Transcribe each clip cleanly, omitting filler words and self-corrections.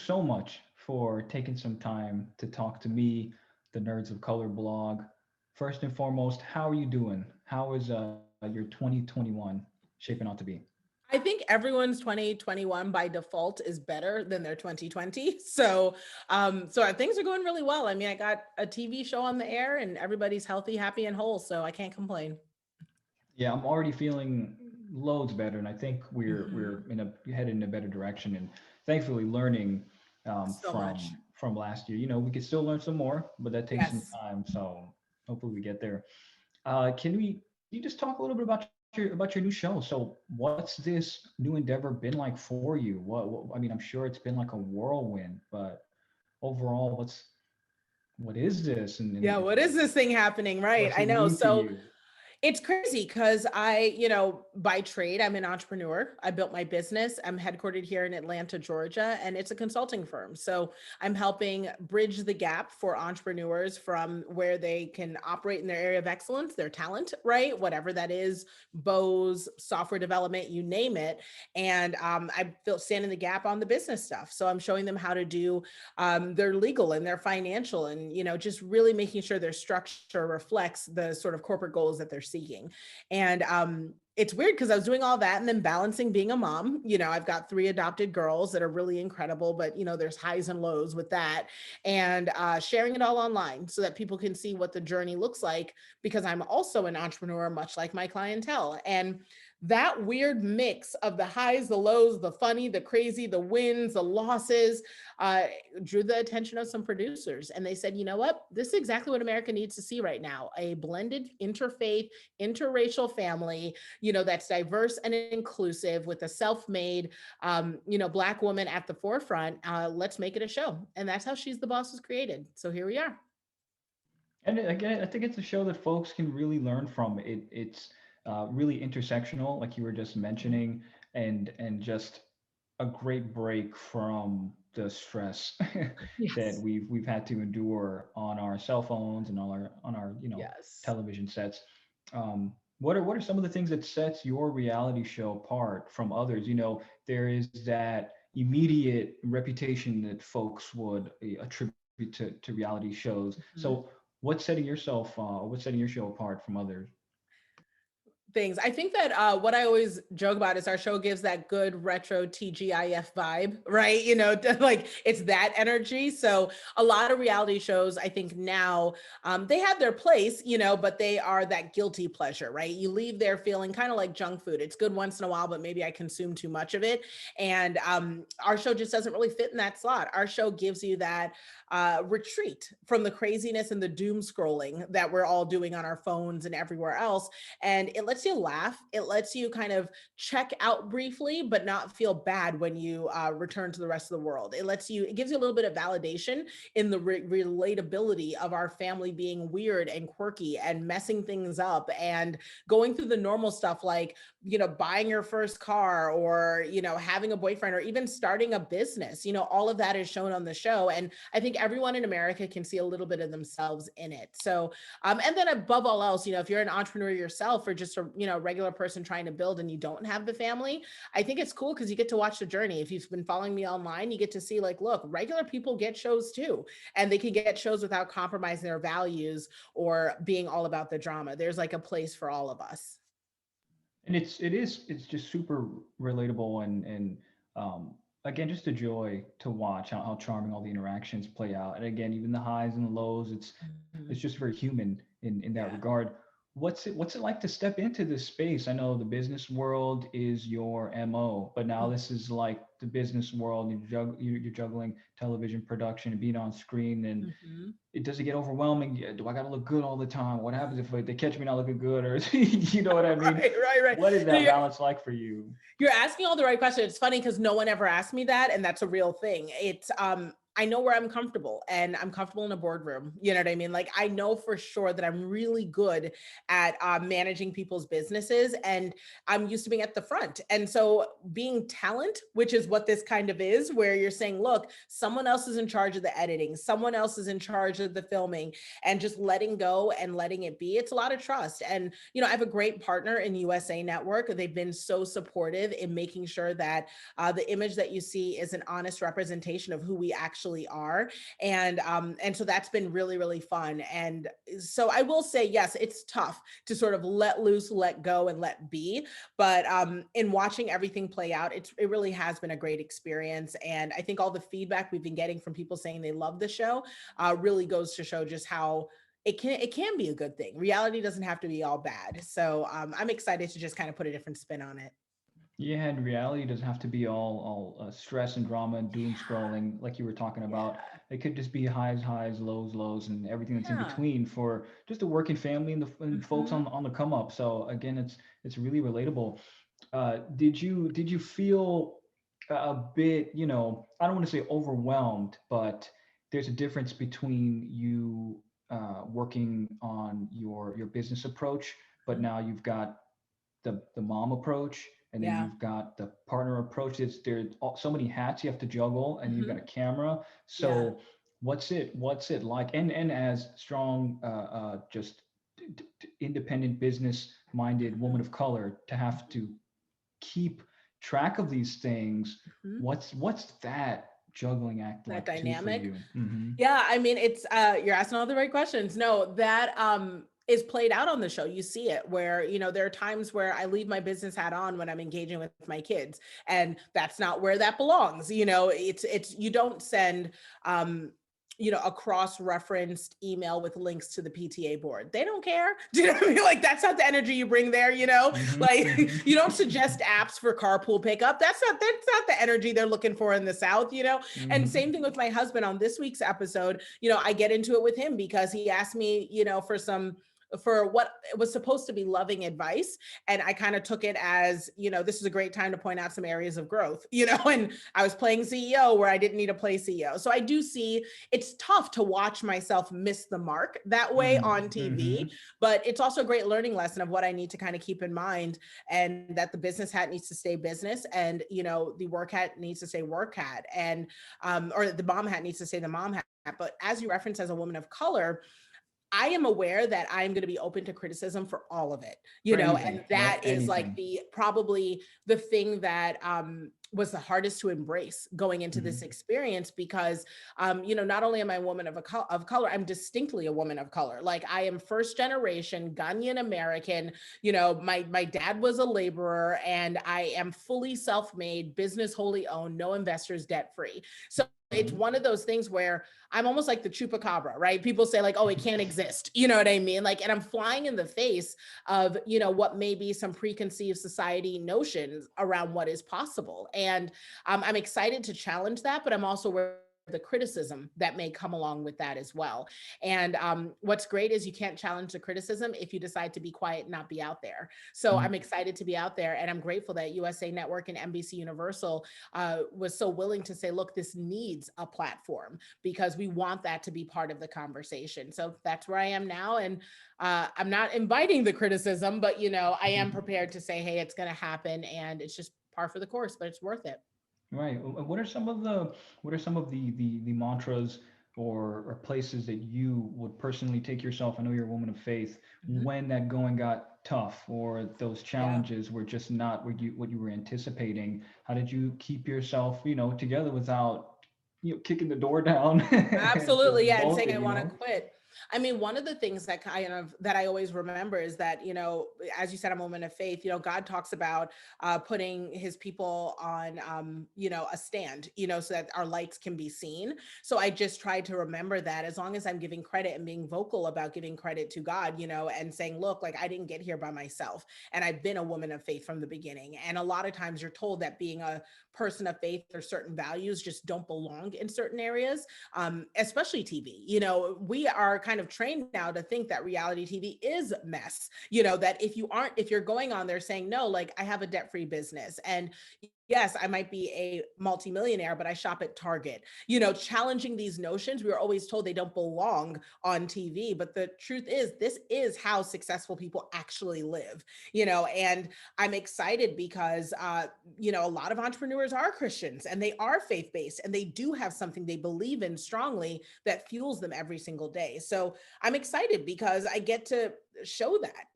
so much for taking some time to talk to me, the Nerds of Color blog. First and foremost, how are you doing? How is your 2021 shaping out to be? I think everyone's 2021 by default is better than their 2020. So things are going really well. I mean, I got a TV show on the air and everybody's healthy, happy, and whole. So I can't complain. Yeah, I'm already feeling loads better, and I think we're Mhm. in a headed in a better direction. And thankfully, learning So much. from last year. We could still learn some more, but that takes some Yes. time. So hopefully, we get there. Can you just talk a little bit about your new show? So what's this new endeavor been like for you? What I mean, I'm sure it's been like a whirlwind, but overall, what is this, Yeah. and What is this thing happening? Right. what's I it know. mean to So you? it's crazy because by trade, I'm an entrepreneur. I built my business. I'm headquartered here in Atlanta, Georgia, and it's a consulting firm. So I'm helping bridge the gap for entrepreneurs from where they can operate in their area of excellence, their talent, right? Whatever that is, Bose, software development, you name it. And I built stand in the gap on the business stuff. So I'm showing them how to do their legal and their financial and, just really making sure their structure reflects the sort of corporate goals that they're seeking. And it's weird because I was doing all that and then balancing being a mom. I've got three adopted girls that are really incredible, but there's highs and lows with that. And sharing it all online so that people can see what the journey looks like because I'm also an entrepreneur, much like my clientele. And that weird mix of the highs, the lows, the funny, the crazy, the wins, the losses, uh, drew the attention of some producers. And they said, you know what? This is exactly what America needs to see right now: a blended interfaith, interracial family, that's diverse and inclusive with a self made, Black woman at the forefront. Let's make it a show. And that's how She's the Boss was created. So here we are. And again, I think it's a show that folks can really learn from. It's really intersectional, like you were just mentioning, and just a great break from the stress that Yes. we've had to endure on our cell phones and on our Yes. television sets. What are some of the things that sets your reality show apart from others? There is that immediate reputation that folks would attribute to reality shows. So Mhm. what's setting your show apart from others? Things. I think that what I always joke about is our show gives that good retro TGIF vibe, right? Like it's that energy. So a lot of reality shows, I think now, they have their place, but they are that guilty pleasure, right? You leave there feeling kind of like junk food. It's good once in a while, but maybe I consume too much of it. And our show just doesn't really fit in that slot. Our show gives you that retreat from the craziness and the doom scrolling that we're all doing on our phones and everywhere else, and it lets you laugh. It lets you kind of check out briefly, but not feel bad when you return to the rest of the world. It gives you a little bit of validation in the relatability of our family being weird and quirky and messing things up and going through the normal stuff like, buying your first car or, having a boyfriend or even starting a business. All of that is shown on the show. And I think everyone in America can see a little bit of themselves in it. So and then above all else, if you're an entrepreneur yourself or just a regular person trying to build and you don't have the family, I think it's cool because you get to watch the journey. If you've been following me online, you get to see like, look, regular people get shows too, and they can get shows without compromising their values or being all about the drama. There's like a place for all of us. And it's just super relatable and um, again just a joy to watch how charming all the interactions play out. And again, even the highs and the lows, it's Mhm. just very human in that Yeah. regard. What's it like to step into this space? I know the business world is your MO, but now this is like the business world. You're juggling television production and being on screen, and Mhm. it does it get overwhelming? Yeah, do I got to look good all the time? What happens if like, they catch me not looking good, or you know what I mean? Right, right, right. What is No, that balance like for you? you're asking all the right questions. It's funny because no one ever asked me that, and that's a real thing. It's I know where I'm comfortable, and I'm comfortable in a boardroom. You know what I mean? Like, I know for sure that I'm really good at managing people's businesses, and I'm used to being at the front. And so being talent, which is what this kind of is, where you're saying, look, someone else is in charge of the editing, someone else is in charge of the filming, and just letting go and letting it be. It's a lot of trust. And, I have a great partner in USA Network. They've been so supportive in making sure that the image that you see is an honest representation of who we actually are. And so that's been really, really fun. And so I will say, yes, it's tough to sort of let loose, let go, and let be. But in watching everything play out, it really has been a great experience. And I think all the feedback we've been getting from people saying they love the show really goes to show just how it can be a good thing. Reality doesn't have to be all bad. So I'm excited to just kind of put a different spin on it. Yeah, and reality doesn't have to be all stress and drama and doom scrolling like you were talking about. Yeah. It could just be highs, lows, lows, and everything that's in Yeah. between for just the working family and folks Hmm. on the come up. So again, it's really relatable. Did you feel a bit, I don't want to say overwhelmed, but there's a difference between you working on your business approach, but now you've got the mom approach, and then Yeah. you've got the partner approach. There's so many hats you have to juggle, and you've got Hmm. a camera. Yeah. So what's it like? And as strong, just independent business minded woman Hmm. of color, to have to keep track of these things. Hmm. What's that juggling act That like too for dynamic. you? Mm-hmm. Yeah, I mean, it's you're asking all the right questions. No, that is played out on the show. You see it where, there are times where I leave my business hat on when I'm engaging with my kids, and that's not where that belongs. It's you don't send um a cross-referenced email with links to the PTA board. They don't care. Do you know what I mean? Like, that's not the energy you bring there, Mm-hmm. Like, you don't Mm-hmm. suggest apps for carpool pickup. That's not the energy they're looking for in the South. And Mm-hmm. same thing with my husband on this week's episode. I get into it with him because he asked me, for what was supposed to be loving advice. And I kind of took it as, this is a great time to point out some areas of growth, and I was playing CEO where I didn't need to play CEO. So I do see it's tough to watch myself miss the mark that way on TV, Mm-hmm. but it's also a great learning lesson of what I need to kind of keep in mind, and that the business hat needs to stay business, and the work hat needs to stay work hat, and or the mom hat needs to stay the mom hat. But as you reference, as a woman of color, I am aware that I'm going to be open to criticism for all of it, For and anything, that right? is like Anything. probably the thing that was the hardest to embrace going into this Mm-hmm. experience, because not only am I a woman of color, I'm distinctly a woman of color. Like, I am first generation Ghanaian American. My dad was a laborer, and I am fully self-made, business wholly owned, no investors, debt free. So it's Mm-hmm. one of those things where I'm almost like the chupacabra, right? People say, like, oh, it can't exist. You know what I mean? Like, and I'm flying in the face of, what may be some preconceived society notions around what is possible. And I'm excited to challenge that, but I'm also aware of the criticism that may come along with that as well. And what's great is you can't challenge the criticism if you decide to be quiet and not be out there. So I'm excited to be out there, and I'm grateful that USA Network and NBC Universal was so willing to say, look, this needs a platform, because we want that to be part of the conversation. So that's where I am now. And I'm not inviting the criticism, but, I am Mm-hmm. prepared to say, hey, it's going to happen, and it's just par for the course, but it's worth it. Right. What are some of the mantras or places that you would personally take yourself? I know you're a woman of faith. Mhm. When that going got tough, or those Yeah. challenges were just not what you were anticipating, how did you keep yourself, together without, kicking the door down and Absolutely. just Yeah. And saying I bolting, want to quit. I mean, one of the things that I always remember is that, as you said, I'm a woman of faith. God talks about putting his people on, a stand, so that our lights can be seen. So I just tried to remember that, as long as I'm giving credit and being vocal about giving credit to God, and saying, look, like, I didn't get here by myself. And I've been a woman of faith from the beginning. And a lot of times you're told that being a person of faith or certain values just don't belong in certain areas, especially TV. We are kind of trained now to think that reality TV is mess. That if you're going on there saying, no, like, I have a debt free business, and Yes, I might be a multimillionaire, but I shop at Target. Challenging these notions. We were always told they don't belong on TV, but the truth is, this is how successful people actually live. And I'm excited because, a lot of entrepreneurs are Christians and they are faith based and they do have something they believe in strongly that fuels them every single day. So I'm excited because I get to show that,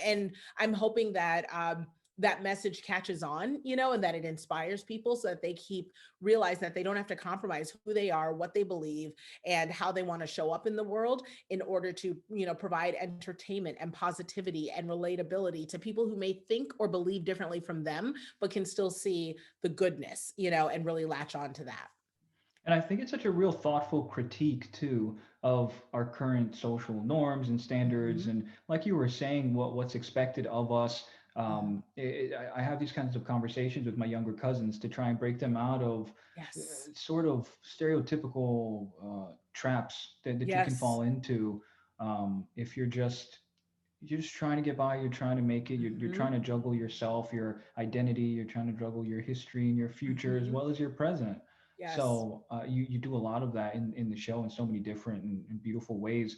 and I'm hoping that, that message catches on, and that it inspires people so that they keep realize that they don't have to compromise who they are, what they believe, and how they want to show up in the world in order to, provide entertainment and positivity and relatability to people who may think or believe differently from them, but can still see the goodness, and really latch on to that. And I think it's such a real thoughtful critique too of our current social norms and standards, Mhm, and like you were saying, what's expected of us. mhm. I have these kinds of conversations with my younger cousins to try and break them out of Yes. sort of stereotypical traps that you can Yes. fall into if you're just trying to get by, you're trying to make it, you're Mhm, trying to juggle yourself, your identity, you're trying to juggle your history and your future as mhm. well as your present. Yes. So you do a lot of that in the show in so many different and beautiful ways.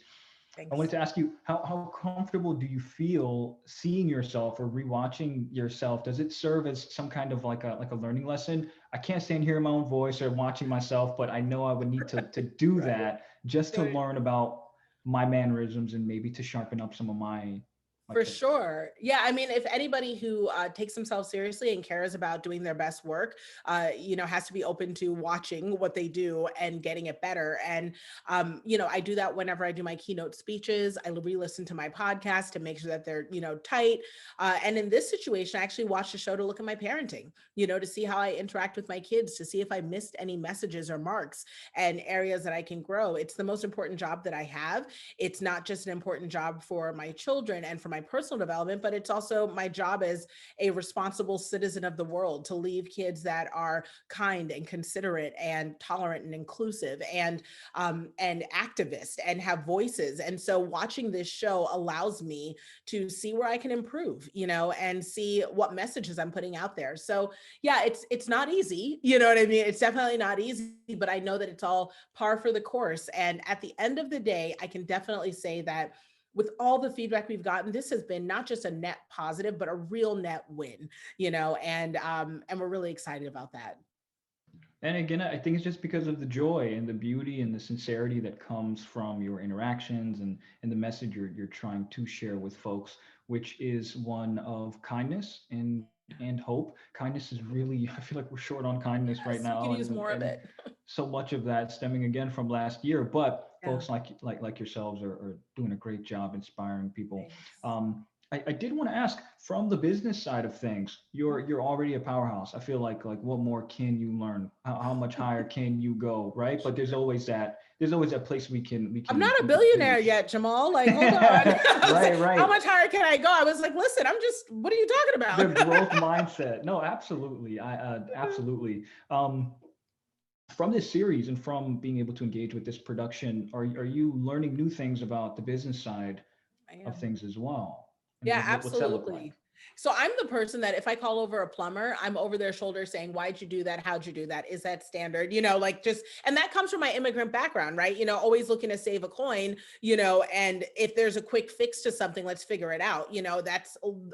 I wanted Thanks. to ask you, how comfortable do you feel seeing yourself or rewatching yourself? Does it serve as some kind of like a learning lesson? I can't stand hearing my own voice or watching myself, but I know I would need to do Right. that just to Right. learn about my mannerisms and maybe to sharpen up some of my For tips. sure. Yeah. I mean, if anybody who takes themselves seriously and cares about doing their best work, has to be open to watching what they do and getting it better. And, I do that whenever I do my keynote speeches. I re listen to my podcast to make sure that they're, tight. And in this situation, I actually watched the show to look at my parenting, to see how I interact with my kids, to see if I missed any messages or marks and areas that I can grow. It's the most important job that I have. It's not just an important job for my children and for my personal development, but it's also my job as a responsible citizen of the world to leave kids that are kind and considerate and tolerant and inclusive and activist and have voices. And so watching this show allows me to see where I can improve, and see what messages I'm putting out there. So yeah, it's not easy, you know what I mean? It's definitely not easy, but I know that it's all par for the course. And at the end of the day, I can definitely say that with all the feedback we've gotten, this has been not just a net positive, but a real net win, and we're really excited about that. And again, I think it's just because of the joy and the beauty and the sincerity that comes from your interactions and the message you're trying to share with folks, which is one of kindness and hope. Kindness is really, I feel like we're short on kindness right Yes, we now, could use more of and it. so much of that stemming again from last year. But Yeah, folks like yourselves are doing a great job inspiring people. thanks. I did want to ask from the business side of things, Mhm. you're already a powerhouse. I feel like what more can you learn? How much higher can you go, right? But there's always that place I'm not a we can billionaire finish. yet, Jamal. Like, hold on. I was like, Right, how right. much higher can I go? I was like, listen, what are you talking The about? growth mindset. No, absolutely. I absolutely. From this series and from being able to engage with this production, are you learning new things about the business side I of am. things as well? And Yeah, what's that look like? absolutely. So I'm the person that if I call over a plumber, I'm over their shoulder saying, "Why'd you do that? How'd you do that? Is that standard?" Like just, and that comes from my immigrant background, right? Always looking to save a coin, and if there's a quick fix to something, let's figure it out.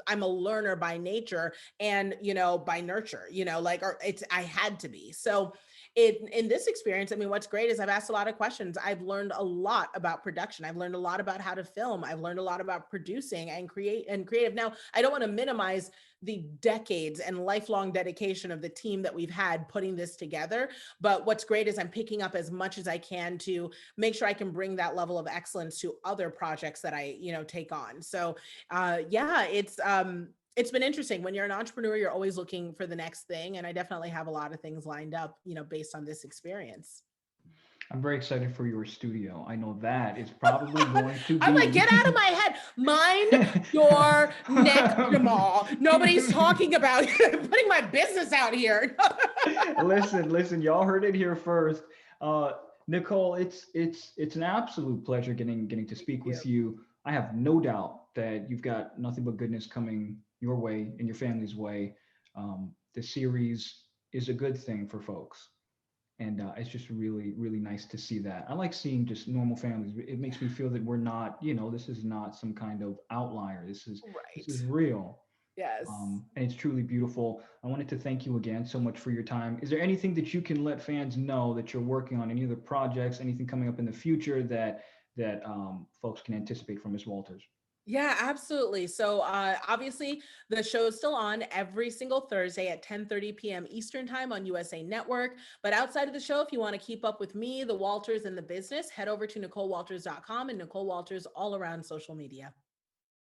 I'm a learner by nature and, by nurture, like, or I had to be. So in this experience, I mean, what's great is I've asked a lot of questions. I've learned a lot about production. I've learned a lot about how to film. I've learned a lot about producing and creative. Now, I don't want to minimize the decades and lifelong dedication of the team that we've had putting this together. But what's great is I'm picking up as much as I can to make sure I can bring that level of excellence to other projects that I, take on. So yeah, it's been interesting. When you're an entrepreneur, you're always looking for the next thing. And I definitely have a lot of things lined up, based on this experience. I'm very excited for your studio. I know that is probably going to I'm like, get out of be my head. Mind your neck, Jamal. Nobody's talking about putting my business out here. listen, y'all heard it here first. Uh, Nicole, it's an absolute pleasure getting to Thank speak you. with you. I have no doubt that you've got nothing but goodness coming your way and your family's way. The series is a good thing for folks. And it's just really, really nice to see that. I like seeing just normal families. It makes me feel that we're not, this is not some kind of outlier. This Right. is real. Yes. And it's truly beautiful. I wanted to thank you again so much for your time. Is there anything that you can let fans know that you're working on? Any other projects? Anything coming up in the future that folks can anticipate from Ms. Walters? Yeah, absolutely. So obviously the show is still on every single Thursday at 10:30 p.m. Eastern time on USA Network. But outside of the show, if you want to keep up with me, the Walters, and the business, head over to NicoleWalters.com and Nicole Walters all around social media.